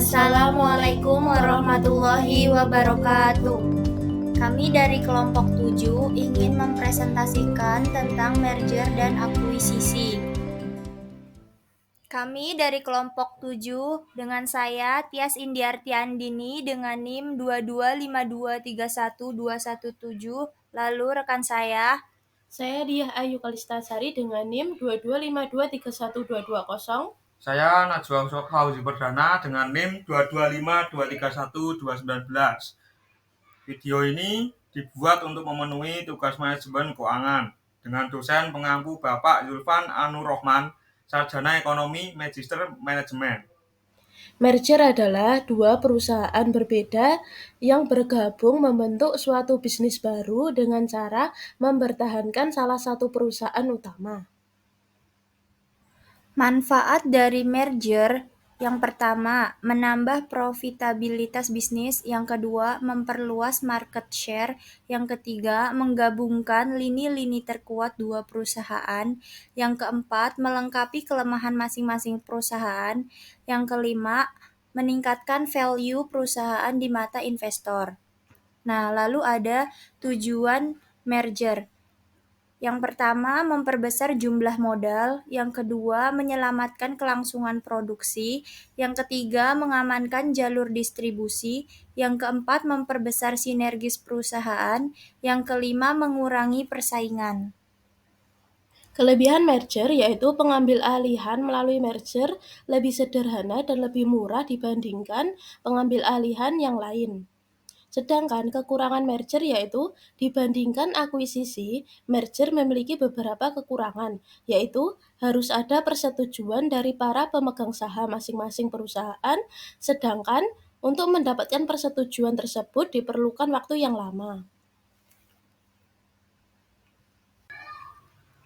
Assalamualaikum warahmatullahi wabarakatuh. Kami dari kelompok 7 ingin mempresentasikan tentang merger dan akuisisi. Kami dari kelompok 7 dengan saya Tias Indiarti Andini dengan NIM 225231217, lalu rekan saya Diah Ayu Kalistasari dengan NIM 225231220. Saya Najwa Fauzi Perdana dengan NIM 225231219. Video ini dibuat untuk memenuhi tugas manajemen keuangan dengan dosen pengampu Bapak Zulfan Anur Rohman, Sarjana Ekonomi Magister Manajemen. Merger adalah dua perusahaan berbeda yang bergabung membentuk suatu bisnis baru dengan cara mempertahankan salah satu perusahaan utama. manfaat dari merger. Yang pertama, menambah profitabilitas bisnis. Yang kedua, memperluas market share. Yang ketiga, menggabungkan lini-lini terkuat dua perusahaan. Yang keempat, melengkapi kelemahan masing-masing perusahaan. Yang kelima, meningkatkan value perusahaan di mata investor. Nah, lalu ada tujuan merger. Yang pertama, memperbesar jumlah modal. Yang kedua, menyelamatkan kelangsungan produksi. Yang ketiga, mengamankan jalur distribusi. Yang keempat, memperbesar sinergis perusahaan. Yang kelima, mengurangi persaingan. Kelebihan merger yaitu pengambil alihan melalui merger lebih sederhana dan lebih murah dibandingkan pengambil alihan yang lain. Sedangkan kekurangan merger yaitu dibandingkan akuisisi, merger memiliki beberapa kekurangan, yaitu harus ada persetujuan dari para pemegang saham masing-masing perusahaan, sedangkan untuk mendapatkan persetujuan tersebut diperlukan waktu yang lama.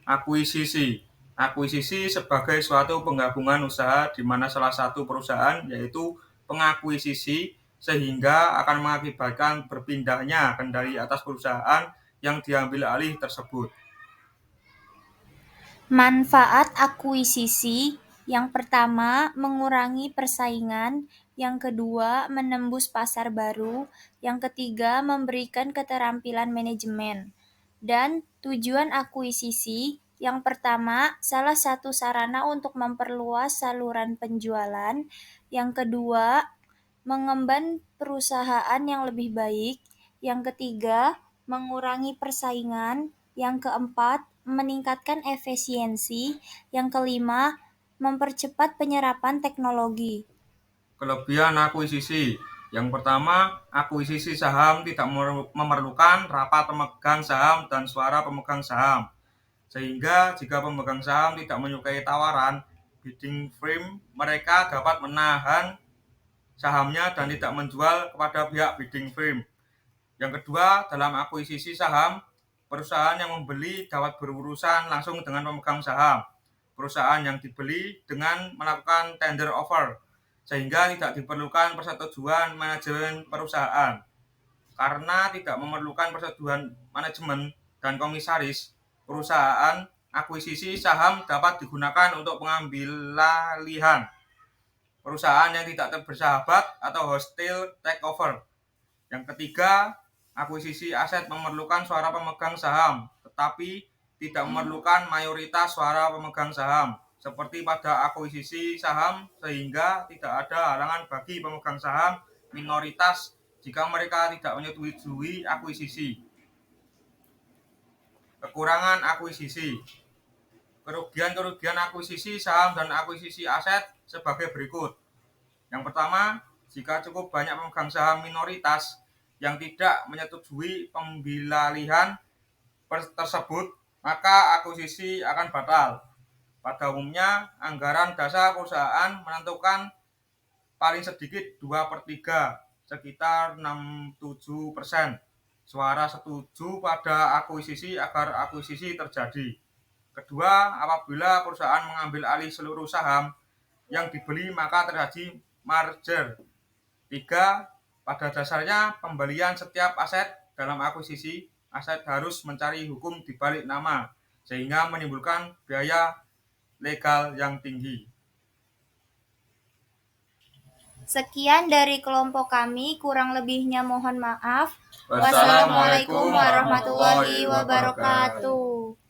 Akuisisi sebagai suatu penggabungan usaha di mana salah satu perusahaan yaitu pengakuisisi sehingga akan mengakibatkan berpindahnya kendali atas perusahaan yang diambil alih tersebut. Manfaat akuisisi. Yang pertama, mengurangi persaingan. Yang kedua, menembus pasar baru. Yang ketiga, memberikan keterampilan manajemen. Dan tujuan akuisisi, yang pertama, salah satu sarana untuk memperluas saluran penjualan. Yang kedua, mengemban perusahaan yang lebih baik. Yang ketiga, mengurangi persaingan. Yang keempat, meningkatkan efisiensi. Yang kelima, mempercepat penyerapan teknologi. Kelebihan akuisisi. Yang pertama, akuisisi saham tidak memerlukan rapat pemegang saham dan suara pemegang saham. Sehingga jika pemegang saham tidak menyukai tawaran bidding frame, mereka dapat menahan sahamnya dan tidak menjual kepada pihak bidding frame. Yang kedua, dalam akuisisi saham, perusahaan yang membeli dapat berurusan langsung dengan pemegang saham perusahaan yang dibeli dengan melakukan tender offer, sehingga tidak diperlukan persetujuan manajemen perusahaan. Karena tidak memerlukan persetujuan manajemen dan komisaris, perusahaan akuisisi saham dapat digunakan untuk pengambilalihan perusahaan yang tidak bersahabat atau hostile takeover. Yang ketiga, akuisisi aset memerlukan suara pemegang saham, tetapi tidak memerlukan mayoritas suara pemegang saham, seperti pada akuisisi saham, sehingga tidak ada halangan bagi pemegang saham minoritas jika mereka tidak menyetujui akuisisi. Kekurangan akuisisi. Kerugian akuisisi saham dan akuisisi aset sebagai berikut. Yang pertama, jika cukup banyak pemegang saham minoritas yang tidak menyetujui pembelian tersebut, maka akuisisi akan batal. Pada umumnya, anggaran dasar perusahaan menentukan paling sedikit 2/3, sekitar 67% suara setuju pada akuisisi agar akuisisi terjadi. Kedua, apabila perusahaan mengambil alih seluruh saham yang dibeli maka terjadi merger. 3. Pada dasarnya pembelian setiap aset dalam akuisisi aset harus mencari hukum di balik nama, sehingga menimbulkan biaya legal yang tinggi. Sekian dari kelompok kami, kurang lebihnya mohon maaf. Wassalamualaikum warahmatullahi wabarakatuh.